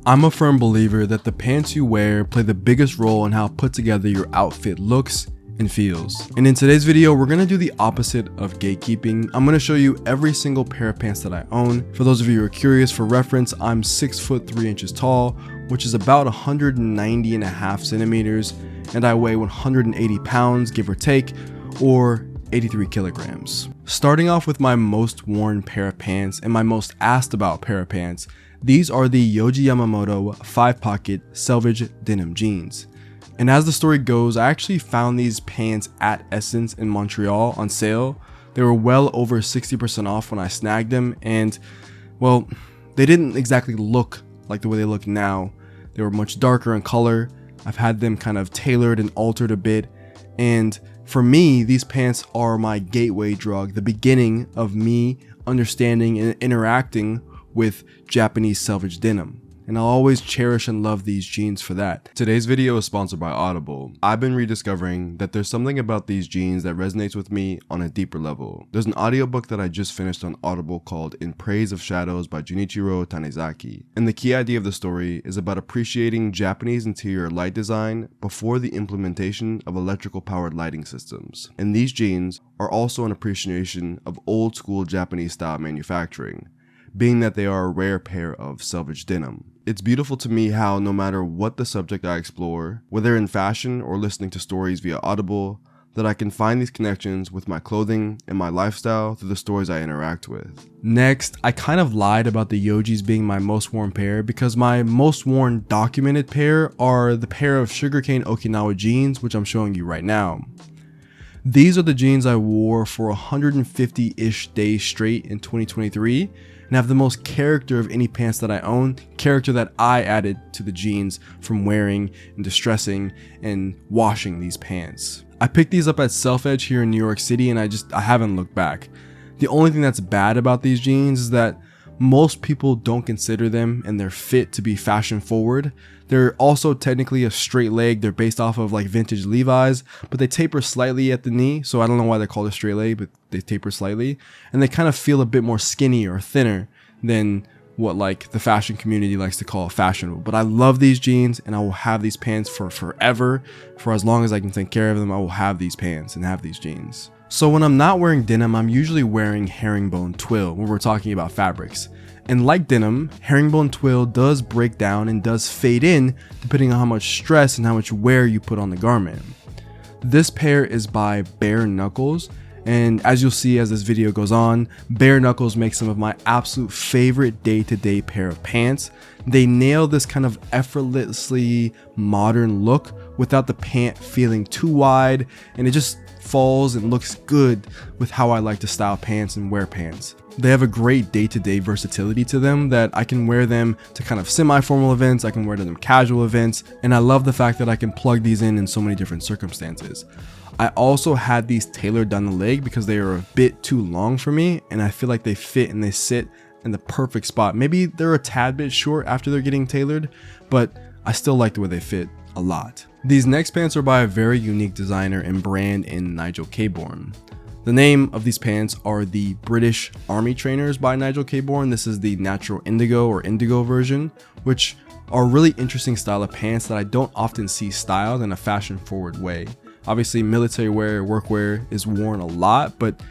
I'm a firm believer that the pants you wear play the biggest role in how put together your outfit looks and feels. And in today's video, we're gonna do the opposite of gatekeeping. I'm gonna show you every single pair of pants that I own. For those of you who are curious, for reference, I'm 6 foot 3 inches tall, which is about 190.5 centimeters, and I weigh 180 pounds, give or take, or 83 kilograms. Starting off with my most worn pair of pants and my most asked about pair of pants, these are the Yohji Yamamoto 5-pocket Slevedge denim jeans. And as the story goes, I actually found these pants at Essence in Montreal on sale. They were well over 60% off when I snagged them, and well, they didn't exactly look like the way they look now. They were much darker in color. I've had them kind of tailored and altered a bit, and for me, these pants are my gateway drug, the beginning of me understanding and interacting with Japanese Slevedge denim. And I'll always cherish and love these jeans for that. Today's video is sponsored by Audible. I've been rediscovering that there's something about these jeans that resonates with me on a deeper level. There's an audiobook that I just finished on Audible called In Praise of Shadows by Junichiro Tanizaki. And the key idea of the story is about appreciating Japanese interior light design before the implementation of electrical powered lighting systems. And these jeans are also an appreciation of old school Japanese style manufacturing, being that they are a rare pair of Slevedge denim. It's beautiful to me how no matter what the subject I explore, whether in fashion or listening to stories via Audible, that I can find these connections with my clothing and my lifestyle through the stories I interact with. Next, I kind of lied about the Yohjis being my most worn pair because my most worn documented pair are the pair of Sugarcane Okinawa jeans, which I'm showing you right now. These are the jeans I wore for 150-ish days straight in 2023 and have the most character of any pants that I own, character that I added to the jeans from wearing and distressing and washing these pants. I picked these up at Slevedge here in New York City and I haven't looked back. The only thing that's bad about these jeans is that most people don't consider them and their fit to be fashion forward. They're also technically a straight leg. They're based off of like vintage Levi's, but they taper slightly at the knee. So I don't know why they're called a straight leg, but they taper slightly. And they kind of feel a bit more skinny or thinner than what like the fashion community likes to call fashionable. But I love these jeans and I will have these pants for forever. For as long as I can take care of them, I will have these pants and have these jeans. So when I'm not wearing denim, I'm usually wearing herringbone twill when we're talking about fabrics. And like denim, herringbone twill does break down and does fade in depending on how much stress and how much wear you put on the garment. This pair is by Bare Knuckles, and as you'll see as this video goes on, Bare Knuckles makes some of my absolute favorite day-to-day pair of pants. They nail this kind of effortlessly modern look without the pant feeling too wide, and it just falls and looks good with how I like to style pants and wear pants. They have a great day-to-day versatility to them that I can wear them to kind of semi-formal events, I can wear them casual events, and I love the fact that I can plug these in so many different circumstances. I also had these tailored down the leg because they are a bit too long for me, and I feel like they fit and they sit in the perfect spot. Maybe they're a tad bit short after they're getting tailored, but I still like the way they fit a lot. These next pants are by a very unique designer and brand in Nigel Cabourn. The name of these pants are the British Army Trainers by Nigel Cabourn. This is the natural indigo or indigo version, which are a really interesting style of pants that I don't often see styled in a fashion forward way. Obviously military wear, workwear is worn a lot, but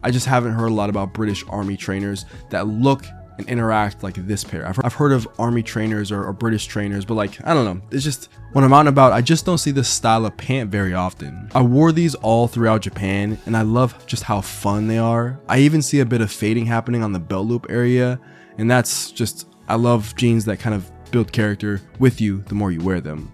I just haven't heard a lot about British Army Trainers that look and interact like this pair. I've heard of Army Trainers or British Trainers, but like, I don't know, it's just when I'm out and about, I just don't see this style of pant very often. I wore these all throughout Japan and I love just how fun they are. I even see a bit of fading happening on the belt loop area, and that's just, I love jeans that kind of build character with you the more you wear them.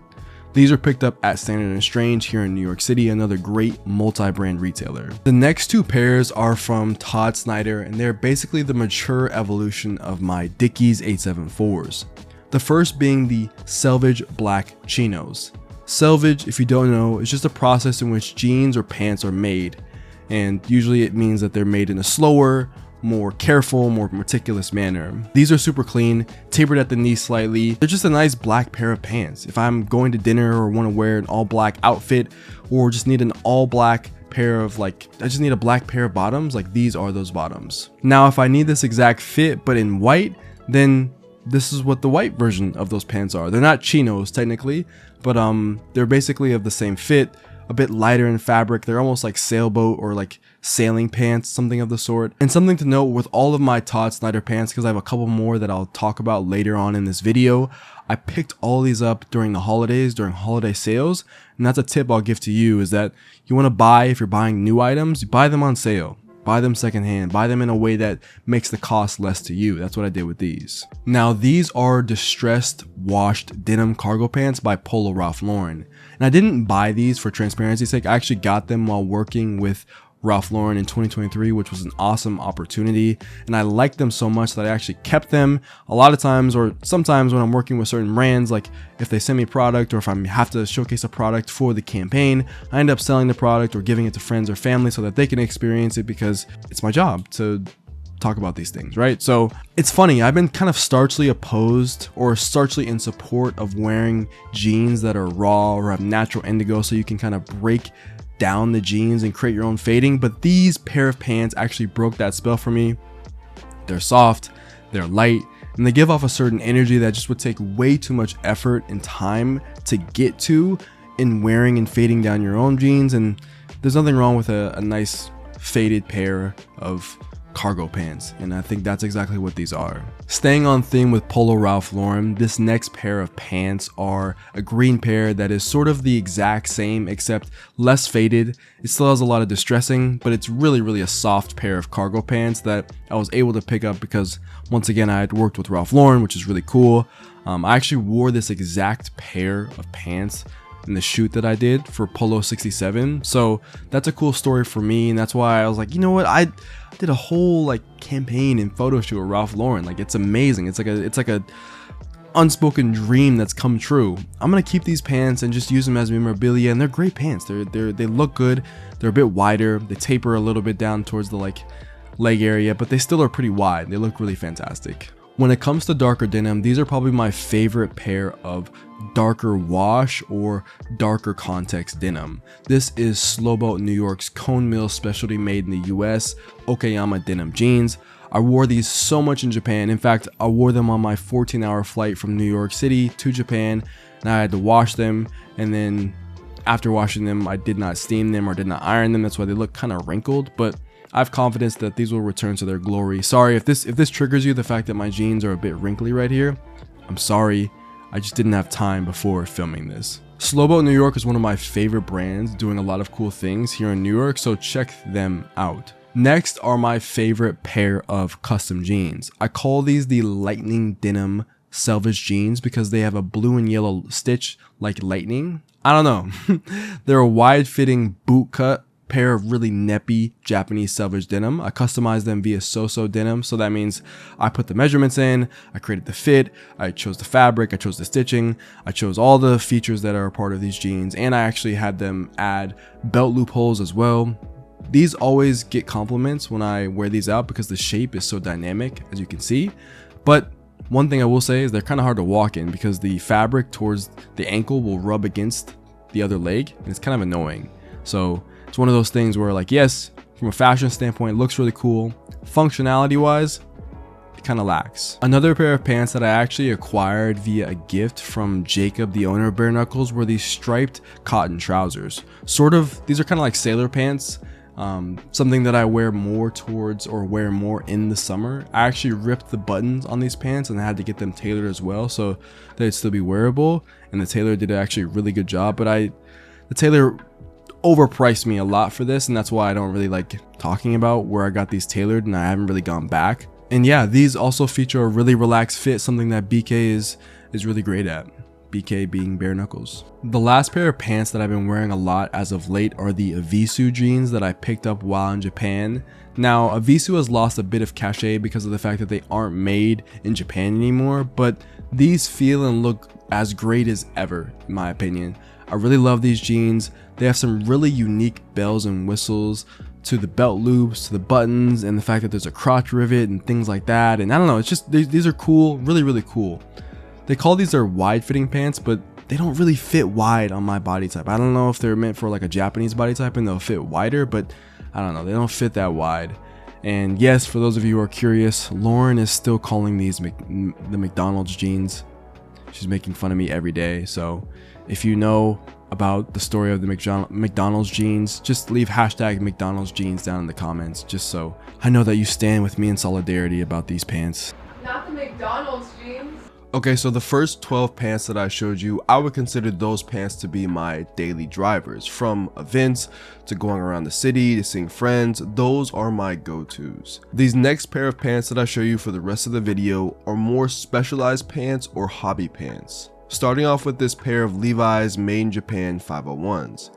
These are picked up at Standard & Strange here in New York City, another great multi-brand retailer. The next two pairs are from Todd Snyder, and they're basically the mature evolution of my Dickies 874s. The first being the Slevedge Black Chinos. Slevedge, if you don't know, is just a process in which jeans or pants are made, and usually it means that they're made in a slower, more careful, more meticulous manner. These are super clean, tapered at the knee slightly. They're just a nice black pair of pants. If I'm going to dinner or want to wear an all black outfit or just need an all black pair of I just need a black pair of bottoms, like these are those bottoms. Now, if I need this exact fit but in white, then this is what the white version of those pants are. They're not chinos technically, but they're basically of the same fit, a bit lighter in fabric. They're almost like sailboat or like sailing pants, something of the sort. And something to note with all of my Todd Snyder pants, because I have a couple more that I'll talk about later on in this video, I picked all these up during the holidays, during holiday sales. And that's a tip I'll give to you, is that you want to buy, if you're buying new items, you buy them on sale. Buy them secondhand, buy them in a way that makes the cost less to you. That's what I did with these. Now, these are distressed washed denim cargo pants by Polo Ralph Lauren. And I didn't buy these for transparency's sake. I actually got them while working with Ralph Lauren in 2023, which was an awesome opportunity. And I liked them so much that I actually kept them. A lot of times, or sometimes when I'm working with certain brands, like if they send me product or if I have to showcase a product for the campaign, I end up selling the product or giving it to friends or family so that they can experience it, because it's my job to talk about these things, right? So it's funny, I've been kind of starchly opposed or starchly in support of wearing jeans that are raw or have natural indigo, so you can kind of break down the jeans and create your own fading. But these pair of pants actually broke that spell for me. They're soft, they're light, and they give off a certain energy that just would take way too much effort and time to get to in wearing and fading down your own jeans. And there's nothing wrong with a nice faded pair of cargo pants, and I think that's exactly what these are. Staying on theme with Polo Ralph Lauren, this next pair of pants are a green pair that is sort of the exact same except less faded. It still has a lot of distressing, but it's really a soft pair of cargo pants that I was able to pick up because, once again, I had worked with Ralph Lauren, which is really cool. I actually wore this exact pair of pants in the shoot that I did for Polo 67, so that's a cool story for me, and that's why I was like, you know what, I did a whole like campaign and photo shoot with Ralph Lauren. Like, it's amazing. It's like a unspoken dream that's come true. I'm gonna keep these pants and just use them as memorabilia, and they're great pants. They look good. They're a bit wider. They taper a little bit down towards the like leg area, but they still are pretty wide. They look really fantastic. When it comes to darker denim, these are probably my favorite pair of darker wash or darker context denim. This is Slowboat New York's Cone Mill specialty made in the US Okinawa denim jeans. I wore these so much in Japan. In fact, I wore them on my 14-hour flight from New York City to Japan, and I had to wash them, and then after washing them, I did not steam them or did not iron them. That's why they look kind of wrinkled, but I have confidence that these will return to their glory. Sorry if this triggers you, the fact that my jeans are a bit wrinkly right here. I'm sorry, I just didn't have time before filming this. Slowboat New York is one of my favorite brands, doing a lot of cool things here in New York, so check them out. Next are my favorite pair of custom jeans. I call these the Lightning Denim Slevedge jeans because they have a blue and yellow stitch like lightning. I don't know. They're a wide fitting boot cut pair of really neppy Japanese Slevedge denim. I customized them via SoSo Denim, so that means I put the measurements in, I created the fit, I chose the fabric, I chose the stitching, I chose all the features that are a part of these jeans, and I actually had them add belt loopholes as well. These always get compliments when I wear these out because the shape is so dynamic, as you can see. But one thing I will say is they're kind of hard to walk in because the fabric towards the ankle will rub against the other leg, and it's kind of annoying. So it's one of those things where, like, yes, from a fashion standpoint, it looks really cool. Functionality wise, it kind of lacks. Another pair of pants that I actually acquired via a gift from Jacob, the owner of Bare Knuckles, were these striped cotton trousers. These are kind of like sailor pants. Something that I wear more towards or wear more in the summer. I actually ripped the buttons on these pants and I had to get them tailored as well so they'd still be wearable, and the tailor did actually a really good job, but the tailor overpriced me a lot for this, and that's why I don't really like talking about where I got these tailored, and I haven't really gone back. And yeah, these also feature a really relaxed fit, something that BK is really great at. BK being Bare Knuckles. The last pair of pants that I've been wearing a lot as of late are the Evisu jeans that I picked up while in Japan. Now, Evisu has lost a bit of cachet because of the fact that they aren't made in Japan anymore, but these feel and look as great as ever, in my opinion. I really love these jeans. They have some really unique bells and whistles to the belt loops, to the buttons, and the fact that there's a crotch rivet and things like that. And I don't know, it's just, these are cool, really cool. They call these their wide fitting pants, but they don't really fit wide on my body type. I don't know if they're meant for like a Japanese body type and they'll fit wider, but I don't know, they don't fit that wide. And yes, for those of you who are curious, Lauren is still calling these the McDonald's jeans. She's making fun of me every day. So if you know about the story of the McDonald's jeans, just leave hashtag McDonald's jeans down in the comments, just so I know that you stand with me in solidarity about these pants. Not the McDonald's jeans. Okay, so the first 12 pants that I showed you, I would consider those pants to be my daily drivers. From events to going around the city to seeing friends, those are my go-tos. These next pair of pants that I show you for the rest of the video are more specialized pants or hobby pants. Starting off with this pair of Levi's Made in Japan 501s.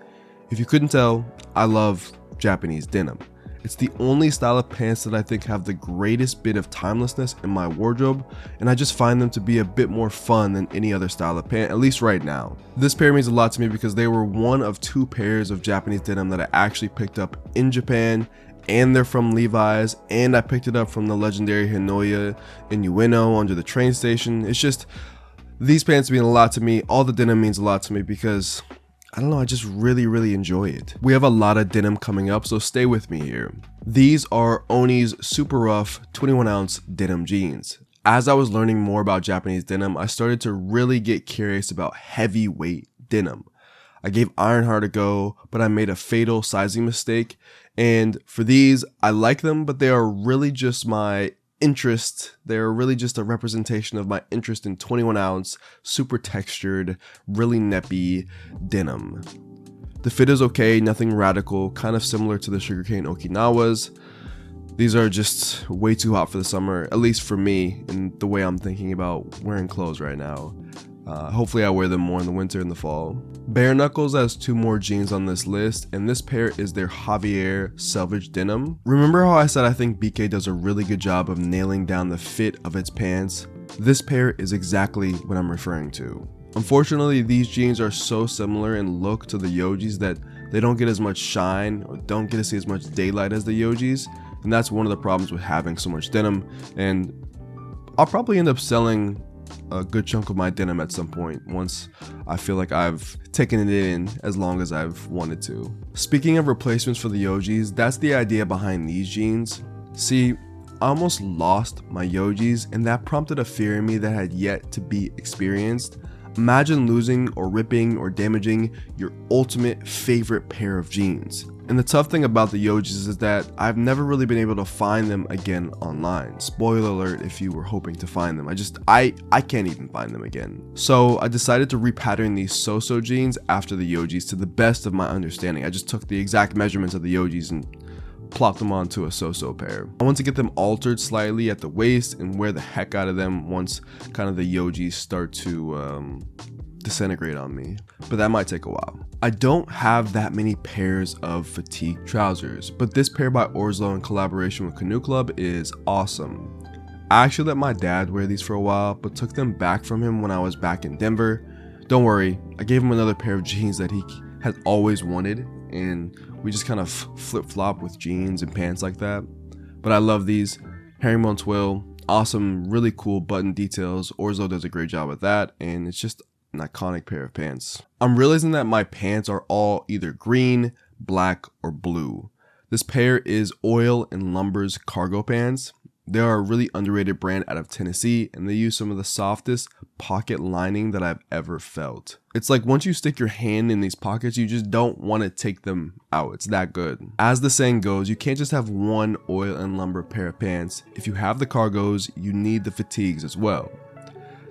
If you couldn't tell, I love Japanese denim. It's the only style of pants that I think have the greatest bit of timelessness in my wardrobe, and I just find them to be a bit more fun than any other style of pant, at least right now. This pair means a lot to me because they were one of 2 pairs of Japanese denim that I actually picked up in Japan, and they're from Levi's, and I picked it up from the legendary Hinoya in Ueno under the train station. It's just, these pants mean a lot to me. All the denim means a lot to me because, I don't know, I just really enjoy it. We have a lot of denim coming up, so stay with me here. These are Oni's Super Rough 21-ounce denim jeans. As I was learning more about Japanese denim, I started to really get curious about heavyweight denim. I gave Ironheart a go, but I made a fatal sizing mistake, and for these, I like them, but they are really just my interest. They're really just a representation of my interest in 21-ounce, super textured, really neppy denim. The fit is okay, nothing radical, kind of similar to the Sugarcane Okinawas. These are just way too hot for the summer, at least for me, in the way I'm thinking about wearing clothes right now. Hopefully I wear them more in the winter and the fall. Bare Knuckles has 2 more jeans on this list, and this pair is their Javier Selvedge denim. Remember how I said I think BK does a really good job of nailing down the fit of its pants? This pair is exactly what I'm referring to. Unfortunately, these jeans are so similar in look to the Yohjis that they don't get as much shine or don't get to see as much daylight as the Yohjis, and that's one of the problems with having so much denim, and I'll probably end up selling a good chunk of my denim at some point once I feel like I've taken it in as long as I've wanted to. Speaking of replacements for the Yohjis, that's the idea behind these jeans. See, I almost lost my Yohjis, and that prompted a fear in me that had yet to be experienced. Imagine losing or ripping or damaging your ultimate favorite pair of jeans. And the tough thing about the Yohjis is that I've never really been able to find them again online. Spoiler alert if you were hoping to find them. I can't even find them again. So I decided to repattern these SoSo jeans after the Yohjis to the best of my understanding. I just took the exact measurements of the Yohjis and plopped them onto a SoSo pair. I want to get them altered slightly at the waist and wear the heck out of them once kind of the Yohjis start to disintegrate on me, but that might take a while. I don't have that many pairs of fatigue trousers, but this pair by Orslow in collaboration with Canoe Club is awesome. I actually let my dad wear these for a while, but took them back from him when I was back in Denver. Don't worry, I gave him another pair of jeans that he had always wanted, and we just kind of flip-flop with jeans and pants like that. But I love these. Herringbone twill, awesome, really cool button details. Orslow does a great job with that, and it's just an iconic pair of pants. I'm realizing that my pants are all either green, black, or blue. This pair is Oil and Lumber's cargo pants. They are a really underrated brand out of Tennessee, and they use some of the softest pocket lining that I've ever felt. It's like once you stick your hand in these pockets, you just don't want to take them out. It's that good. As the saying goes, you can't just have one Oil and Lumber pair of pants. If you have the cargos, you need the fatigues as well.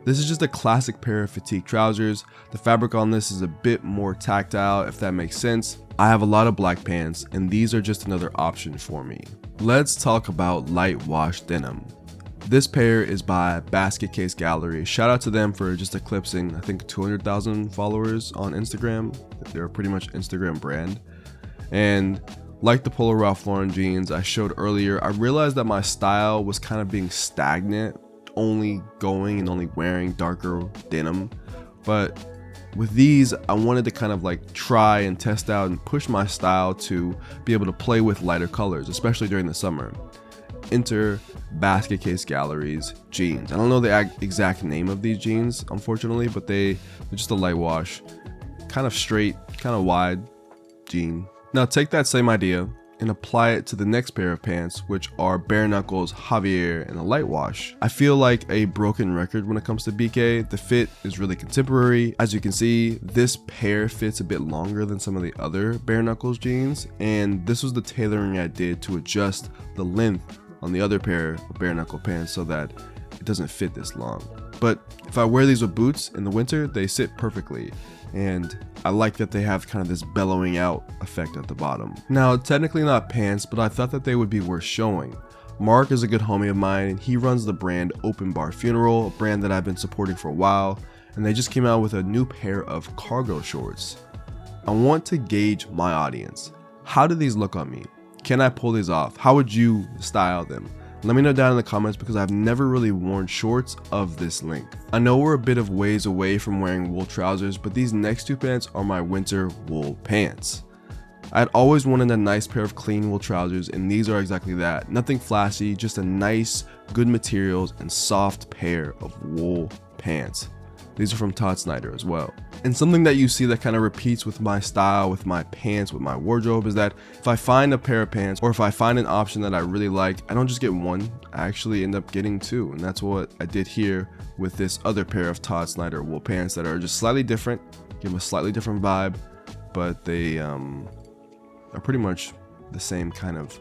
This is just a classic pair of fatigue trousers. The fabric on this is a bit more tactile, if that makes sense. I have a lot of black pants, and these are just another option for me. Let's talk about light wash denim. This pair is by Basketcase Gallery. Shout out to them for just eclipsing, I think, 200,000 followers on Instagram. They're a pretty much Instagram brand. And like the Polo Ralph Lauren jeans I showed earlier, I realized that my style was kind of being stagnant, only going and only wearing darker denim. But with these, I wanted to kind of like try and test out and push my style to be able to play with lighter colors, especially during the summer. Enter Basketcase Gallery's jeans. I don't know the exact name of these jeans, unfortunately, but they're just a light wash, kind of straight, kind of wide jean. Now take that same idea and apply it to the next pair of pants, which are Bare Knuckles, Javier, and a light wash. I feel like a broken record when it comes to BK. The fit is really contemporary. As you can see, this pair fits a bit longer than some of the other Bare Knuckles jeans, and this was the tailoring I did to adjust the length on the other pair of Bare Knuckle pants so that it doesn't fit this long. But if I wear these with boots in the winter, they sit perfectly. And I like that they have kind of this bellowing out effect at the bottom. Now, technically not pants, but I thought that they would be worth showing. Mark is a good homie of mine, and he runs the brand Open Bar Funeral, a brand that I've been supporting for a while, and they just came out with a new pair of cargo shorts. I want to gauge my audience. How do these look on me? Can I pull these off? How would you style them? Let me know down in the comments because I've never really worn shorts of this length. I know we're a bit of ways away from wearing wool trousers, but these next two pants are my winter wool pants. I'd always wanted a nice pair of clean wool trousers, and these are exactly that. Nothing flashy, just a nice, good materials and soft pair of wool pants. These are from Todd Snyder as well. And something that you see that kind of repeats with my style, with my pants, with my wardrobe is that if I find a pair of pants or if I find an option that I really like, I don't just get one, I actually end up getting two. And that's what I did here with this other pair of Todd Snyder wool pants that are just slightly different, give a slightly different vibe, but they are pretty much the same kind of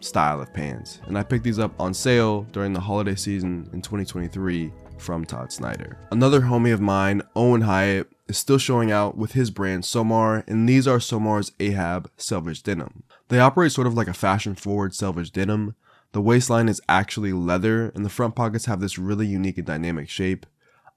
style of pants. And I picked these up on sale during the holiday season in 2023 from Todd Snyder. Another homie of mine, Owen Hyatt, is still showing out with his brand Somar, and these are Somar's Ahab Selvedge denim. They operate sort of like a fashion-forward Selvedge denim. The waistline is actually leather, and the front pockets have this really unique and dynamic shape.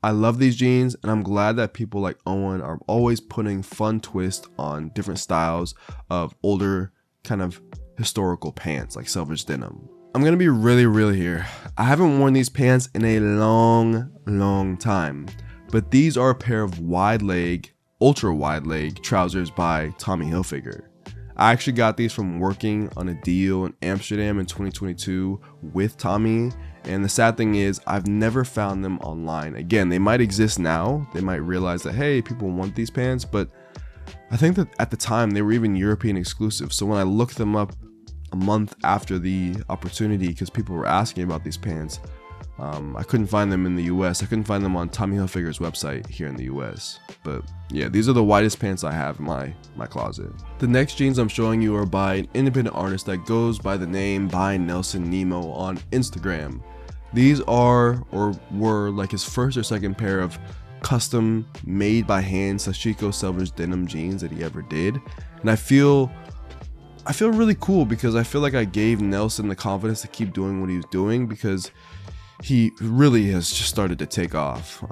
I love these jeans, and I'm glad that people like Owen are always putting fun twists on different styles of older kind of historical pants like Selvedge denim. I'm gonna be really real here. I haven't worn these pants in a long time, but these are a pair of wide leg, ultra wide leg trousers by Tommy Hilfiger. I actually got these from working on a deal in Amsterdam in 2022 with Tommy, and the sad thing is I've never found them online. Again, they might exist now. They might realize that, hey, people want these pants, but I think that at the time they were even European exclusive. So when I looked them up a month after the opportunity, because people were asking about these pants, I couldn't find them in the US. I couldn't find them on Tommy Hilfiger's website here in the US. But yeah, these are the widest pants I have in my closet. The next jeans I'm showing you are by an independent artist that goes by the name Bynelsonnemo on Instagram. These are or were like his first or second pair of custom made by hand Sashiko Selvedge denim jeans that he ever did, and I feel really cool because I feel like I gave Nelson the confidence to keep doing what he was doing, because he really has just started to take off.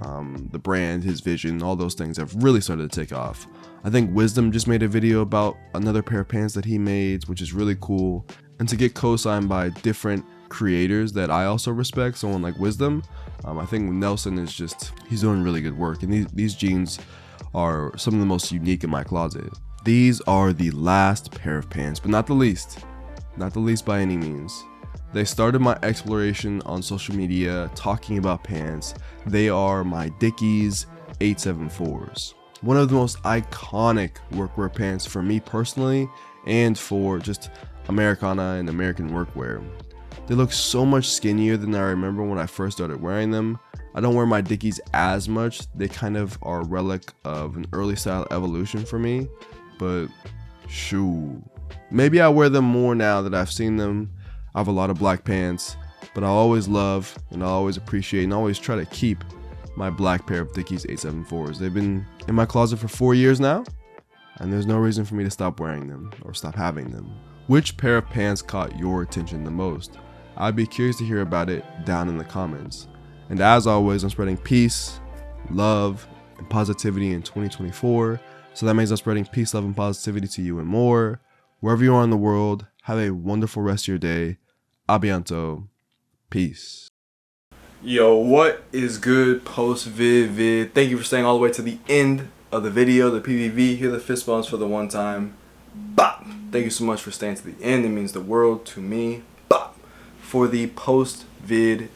The brand, his vision, all those things have really started to take off. I think Wisdom just made a video about another pair of pants that he made, which is really cool. And to get co-signed by different creators that I also respect, someone like Wisdom, I think Nelson is just, he's doing really good work. And these jeans are some of the most unique in my closet. These are the last pair of pants, but not the least by any means. They started my exploration on social media talking about pants. They are my Dickies 874s. One of the most iconic workwear pants for me personally, and for just Americana and American workwear. They look so much skinnier than I remember when I first started wearing them. I don't wear my Dickies as much. They kind of are a relic of an early style evolution for me. But shoo, maybe I wear them more now that I've seen them. I have a lot of black pants, but I always love and I always appreciate and always try to keep my black pair of Dickies 874s. They've been in my closet for 4 years now, and there's no reason for me to stop wearing them or stop having them. Which pair of pants caught your attention the most? I'd be curious to hear about it down in the comments. And as always, I'm spreading peace, love, and positivity in 2024. So that means I'm spreading peace, love, and positivity to you and more. Wherever you are in the world, have a wonderful rest of your day. Abianto. Peace. Yo, what is good, post vid? Thank you for staying all the way to the end of the video, the PVV. Hear the fist bumps for the one time. Bop. Thank you so much for staying to the end. It means the world to me. Bop. For the post vid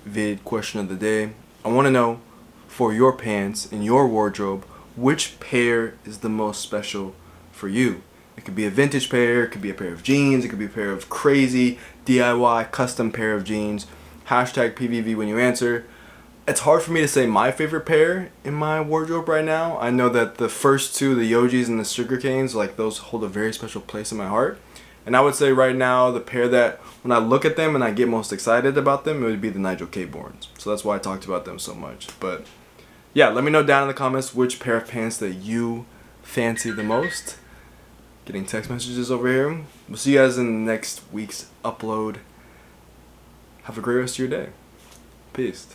question of the day, I want to know, for your pants in your wardrobe, which pair is the most special for you? It could be a vintage pair, it could be a pair of jeans, it could be a pair of crazy DIY custom pair of jeans. Hashtag PVV when you answer. It's hard for me to say my favorite pair in my wardrobe right now. I know that the first two, the Yohjis and the Sugarcanes, like those hold a very special place in my heart. And I would say right now, the pair that when I look at them and I get most excited about them, it would be the Nigel Caborns. So that's why I talked about them so much. But yeah, let me know down in the comments which pair of pants that you fancy the most. Getting text messages over here. We'll see you guys in next week's upload. Have a great rest of your day. Peace.